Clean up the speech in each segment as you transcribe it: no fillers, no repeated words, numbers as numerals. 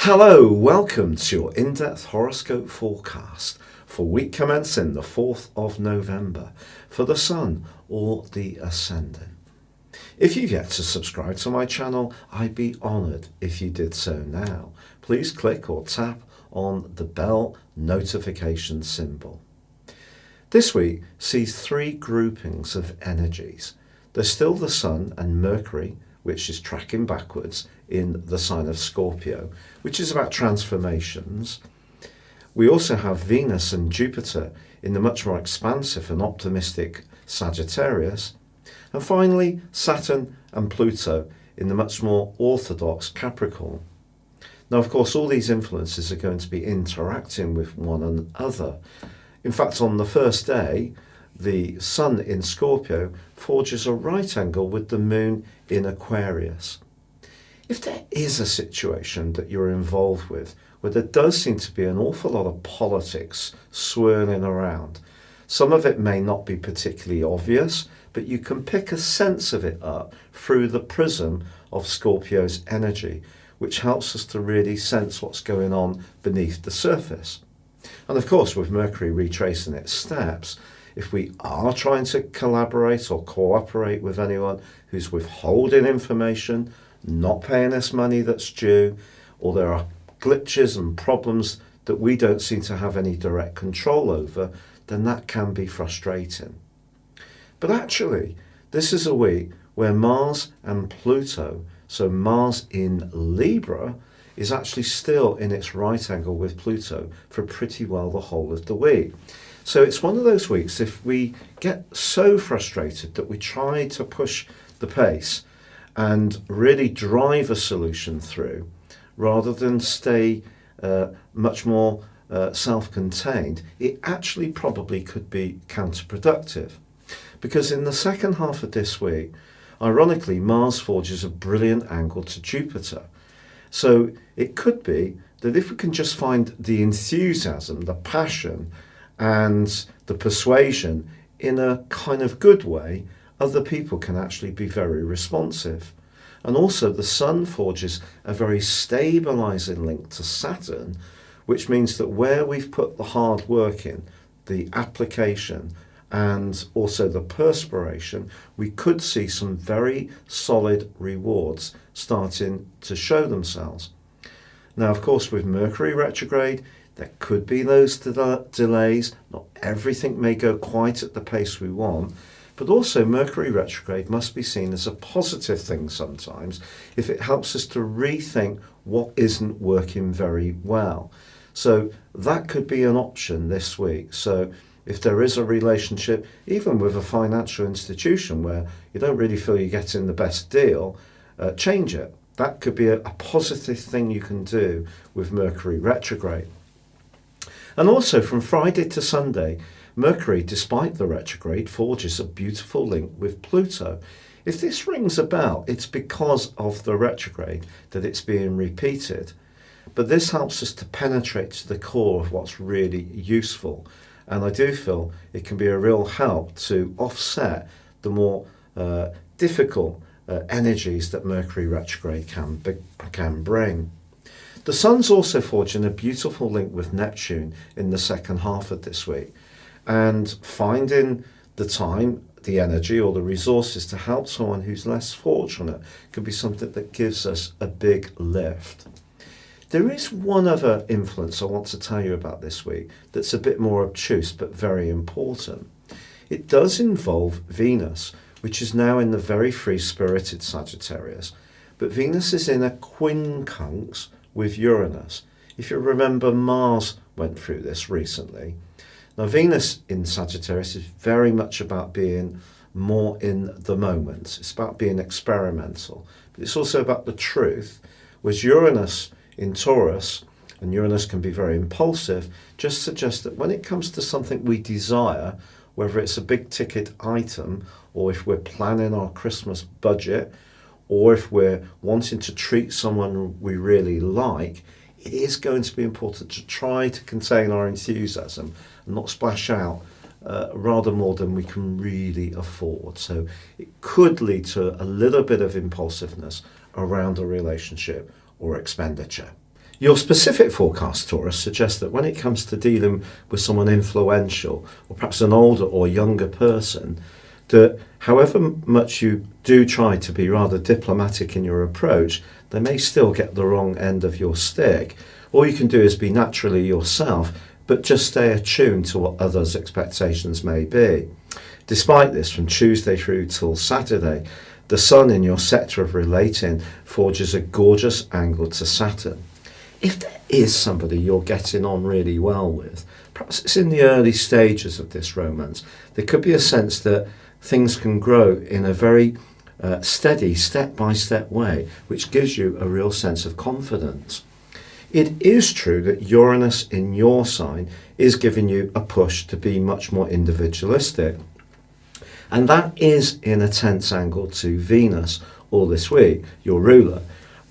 Hello, welcome to your in-depth horoscope forecast for week commencing the 4th of November for the Sun or the Ascendant. If you've yet to subscribe to my channel, I'd be honoured if you did so now. Please click or tap on the bell notification symbol. This week sees three groupings of energies. There's still the Sun and Mercury, which is tracking backwards in the sign of Scorpio, which is about transformations. We also have Venus and Jupiter in the much more expansive and optimistic Sagittarius. And finally, Saturn and Pluto in the much more orthodox Capricorn. Now, of course, all these influences are going to be interacting with one another. In fact, on the first day, the Sun in Scorpio forges a right angle with the Moon in Aquarius. If there is a situation that you're involved with where there does seem to be an awful lot of politics swirling around, some of it may not be particularly obvious, but you can pick a sense of it up through the prism of Scorpio's energy, which helps us to really sense what's going on beneath the surface. And of course, with Mercury retracing its steps, if we are trying to collaborate or cooperate with anyone who's withholding information, not paying us money that's due, or there are glitches and problems that we don't seem to have any direct control over, then that can be frustrating. But actually, this is a week where Mars and Pluto, so Mars in Libra, is actually still in its right angle with Pluto for pretty well the whole of the week. So it's one of those weeks, if we get so frustrated that we try to push the pace and really drive a solution through, rather than stay much more self-contained, it actually probably could be counterproductive. Because in the second half of this week, ironically, Mars forges a brilliant angle to Jupiter. So it could be that if we can just find the enthusiasm, the passion, and the persuasion in a kind of good way, other people can actually be very responsive. And also the Sun forges a very stabilizing link to Saturn, which means that where we've put the hard work in, the application, and also the perspiration, we could see some very solid rewards starting to show themselves. Now, of course, with Mercury retrograde, there could be those delays. Not everything may go quite at the pace we want, but also Mercury retrograde must be seen as a positive thing sometimes if it helps us to rethink what isn't working very well. So that could be an option this week. So if there is a relationship, even with a financial institution where you don't really feel you're getting the best deal, change it. That could be a positive thing you can do with Mercury retrograde. And also from Friday to Sunday, Mercury, despite the retrograde, forges a beautiful link with Pluto. If this rings a bell, it's because of the retrograde that it's being repeated. But this helps us to penetrate to the core of what's really useful. And I do feel it can be a real help to offset the more difficult energies that Mercury retrograde can bring. The Sun's also forging a beautiful link with Neptune in the second half of this week, and finding the time, the energy or the resources to help someone who's less fortunate could be something that gives us a big lift. There is one other influence I want to tell you about this week that's a bit more obtuse but very important. It does involve Venus, which is now in the very free-spirited Sagittarius, but Venus is in a quincunx with Uranus. If you remember, Mars went through this recently. Now, Venus in Sagittarius is very much about being more in the moment. It's about being experimental, but it's also about the truth, whereas Uranus in Taurus, and Uranus can be very impulsive, just suggests that when it comes to something we desire, whether it's a big ticket item, or if we're planning our Christmas budget, or if we're wanting to treat someone we really like, it is going to be important to try to contain our enthusiasm and not splash out rather more than we can really afford. So it could lead to a little bit of impulsiveness around a relationship or expenditure. Your specific forecast, Taurus, suggests that when it comes to dealing with someone influential, or perhaps an older or younger person, that however much you do try to be rather diplomatic in your approach, they may still get the wrong end of your stick. All you can do is be naturally yourself, but just stay attuned to what others' expectations may be. Despite this, from Tuesday through till Saturday, the Sun in your sector of relating forges a gorgeous angle to Saturn. If there is somebody you're getting on really well with, perhaps it's in the early stages of this romance, there could be a sense that things can grow in a very steady, step-by-step way, which gives you a real sense of confidence. It is true that Uranus in your sign is giving you a push to be much more individualistic. And that is in a tense angle to Venus all this week, your ruler.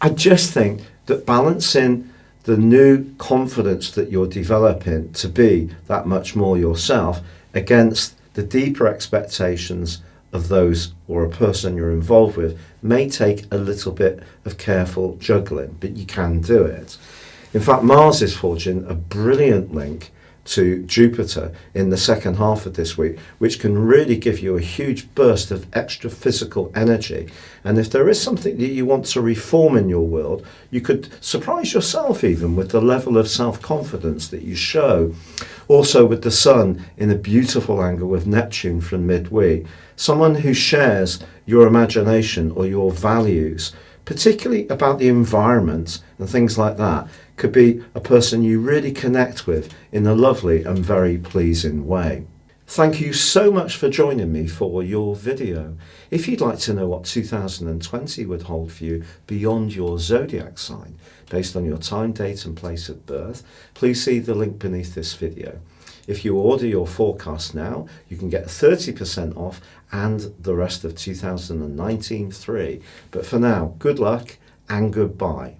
I just think that balancing the new confidence that you're developing to be that much more yourself against the deeper expectations of those or a person you're involved with may take a little bit of careful juggling, but you can do it. In fact, Mars is forging a brilliant link to Jupiter in the second half of this week, which can really give you a huge burst of extra physical energy. And if there is something that you want to reform in your world, you could surprise yourself even with the level of self-confidence that you show. Also with the Sun in a beautiful angle with Neptune from midweek, someone who shares your imagination or your values, particularly about the environment and things like that, could be a person you really connect with in a lovely and very pleasing way. Thank you so much for joining me for your video. If you'd like to know what 2020 would hold for you beyond your zodiac sign, based on your time, date and place of birth, please see the link beneath this video. If you order your forecast now, you can get 30% off and the rest of 2019 free. But for now, good luck and goodbye.